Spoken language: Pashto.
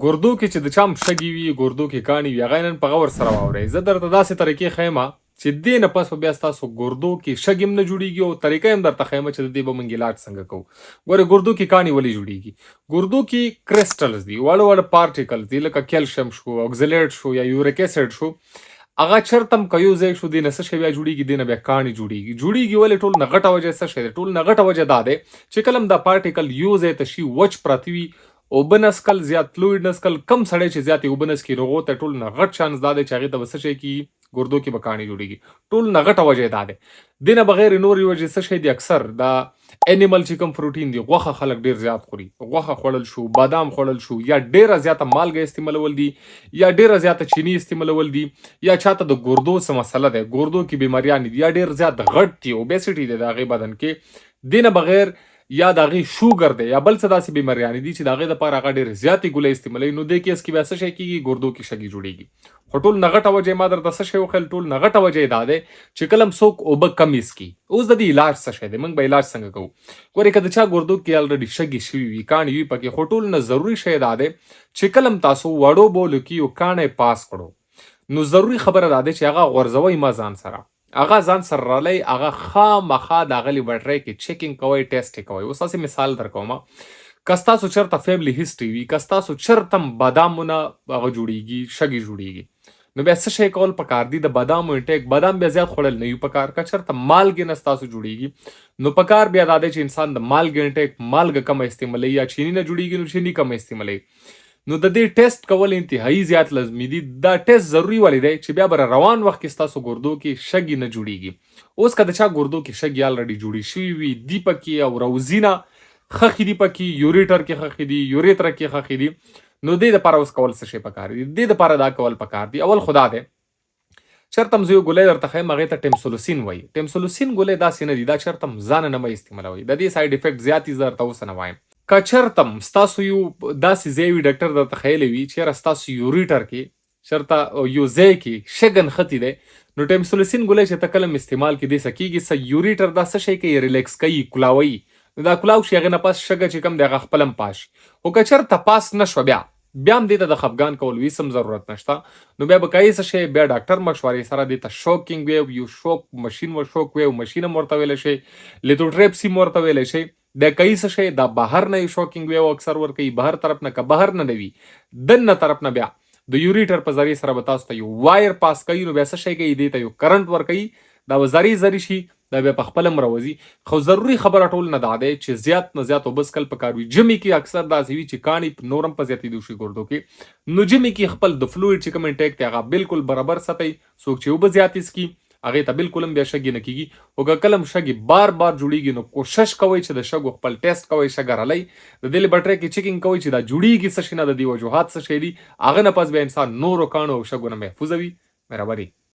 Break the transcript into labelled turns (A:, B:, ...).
A: ګردو کې چې د چام شګي وي ګردو کې کاڼي وي هغه نن په غور سره واورئ. زه درته داسې طریقې ښیم چې دې نه پس به بیا ستاسو ګردو کې شګ هم نه جوړیږي او طریقه هم درته ښیم چې د دې به موږ علاج څنګه کوو. ګورې ګردو کې کاڼي ولې جوړیږي؟ ګردو کې کرسټلز دي، واړه واړه پارټیکلز دي، لکه کیلشیم شو، اکزلیټ شو یا یوریک اسید شو. هغه چرته هم که یو ځای شو دې نه څه شی بیا جوړیږي، دې نه بیا کاڼي جوړیږي ولې؟ ټول نه غټه وجه څه شی دی؟ ټول نه غټه وجه دا دی چې کله هم دا پارټیکل یو ځای ته شي وچ پراته وي، اوبه نسکل زیات فلویډ نسکل، کم سړی چې زیات اوبه نسکي هغو ته ټول نه غټ چانس دا دی چې هغې ته به څه شی کېږي؟ ګردو کې به کاڼي جوړیږي. ټول نه غټه وجه دا دی. دې نه بغیر نورې وجې څه شی دي؟ اکثر دا انیمل چې کوم پروټین دی، غوښه خلک ډېر زیات خوري، غوښه خوړل شو، بادام خوړل شو، یا ډېره زیاته مالګه استعمالول دي، یا ډېره زیاته چینی استعمالول دي، یا چاته د ګردو څه مسله ده، ګردو کې بیماریان دي، یا ډېر زیات غټ دي، اوبیسټي دی د هغې بدن کې. دې نه بغیر یا د هغې شوګر دی یا بل څه داسې بیماریانې دي چې د هغې دپاره هغه ډېرې زیاتې ګولۍ استعمالوي، نو دې کیس کې بیا څه شی کېږي؟ ګردو کې شګې جوړېږي. خو ټول نه غټه وجه ما درته څه شی وښیل؟ ټول نه غټه وجه یې دا دی چې کله هم څوک اوبه کمې څکي. اوس د دې علاج څه شی دی؟ موږ به علاج څنګه کوو؟ ګورې که د چا ګردو کې الریډي شګې شوي وي، کاڼي وي پکې، خو ټول نه ضروري شی دا دی چې کله هم تاسو وړو بولو کې یو کاڼی پاس کړو، نو ضروري خبره دا دی چې هغه غورځوئ ما ځان سره، هغه ځان سره رالی، هغه خامخا د هغه لیبارټرۍ کې چیکینګ کوئ، ټیسټ یې کوئ. اوس داسې مثال در کومه، که ستاسو چېرته فیملی هسټري وي، که ستاسو چېرته هم بادامونه هغه جوړیږي، شګې جوړیږي، نو بیا څه شی کول پکار دي؟ د بادامو انټیک، بادام بیا زیات خوړل نه وي پکار. که چېرته مالګې نه ستاسو جوړیږي نو پکار بیا دا دی چې انسان د مالګې انټیک مالګه کمه استعمالوي، یا چیني نه جوړیږي نو چیني کمه استعمالوي. نو د دې ټیسټ کول انتهایی زیات لازمي دي. دا ټیسټ ضروري ولې دی چې بیا به روان وخت کې ستاسو ګردو کې شګې نه جوړیږي. اوس که د چا ګردو کې شګې الریډي جوړې شوي وي، دي پکې او روزینه خښې دي پکې، یوریټر کې خښې دي، یوریترا کې خښې دي، نو دې دپاره اوس کول څه شی پکار دي؟ دې دپاره دا کول پکار دي. اول خو دا دی چېرته هم زه یو ګولۍ درته ښیم، هغې ته ټیمسولوسین وایي. ټیمسولوسین ګولۍ داسې نه دي، دا چېرته هم ځانه نه مه استعمالوئ، د دې سایډ افیکټ زیات دي، زه درته اوس نه وایم. که چېرته هم ستاسو یو داسې ځای وي ډاکټر درته ښیلی وي چېرې ستاسو یوریټر کې چېرته یو ځای کې شګ نښتي دی، نو ټیمسولوسین ګولۍ چې ته کله هم استعمال کړي دې څه کېږي؟ څه یوریټر دا څه شی کوي؟ ریلیکس کوي، کولاوي. دا کولاو شي هغې نه پس شګه چې کوم دی هغه خپله هم پاس شي. خو که چېرته پاس نه شوه بیا هم دې ته د خفګان کولو هېڅ هم ضرورت نشته. نو بیا به کوي څه شی؟ بیا ډاکټر مشورې سره دې ته شوکینګ ویو، یو شوک مشین و شوک ویو مشین هم ورته ویلی شي، لیتوټریپس هم ورته ویلی شي. دا کوي څه شی؟ دا بهر نه یو شوکینګ ویو اکثر ورکوي، بهر طرف نه، که بهر نه وي دننه طرف نه بیا د یوریټر په ذریعې سره به تاسو ته یو وایر پاس کوي، نو بیا څه شی کوي؟ دې ته یو کرنټ ورکوي، دا به زری شي، دا بیا په خپله هم راوځي. خو ضروري خبره ټول نه دا دی چې زیات نه زیات اوبه څکل پکار وي. ژمي کې اکثر داسې وي چې کاڼي نور هم په زیاتېدو شي ګردو کې، نو ژمي کې خپل د فلویډ چې کوم انټیک دی هغه بالکل برابر ساتئ. څوک چې اوبه زیاتې څکي هغې ته بالکل هم بیا شګې نه کېږي. خو که کله هم شګې بار جوړیږي نو کوشش کوئ چې د شګو خپل ټیسټ کوئ، شګه رلی، د دې لیبارټرۍ کې چیکینګ کوئ چې دا جوړیږي څه شي نه، د دې وجوهات څه شی دي، هغه نه پس بیا انسان نورو کاڼو او شګو نه محفوظه وي. مهرباني.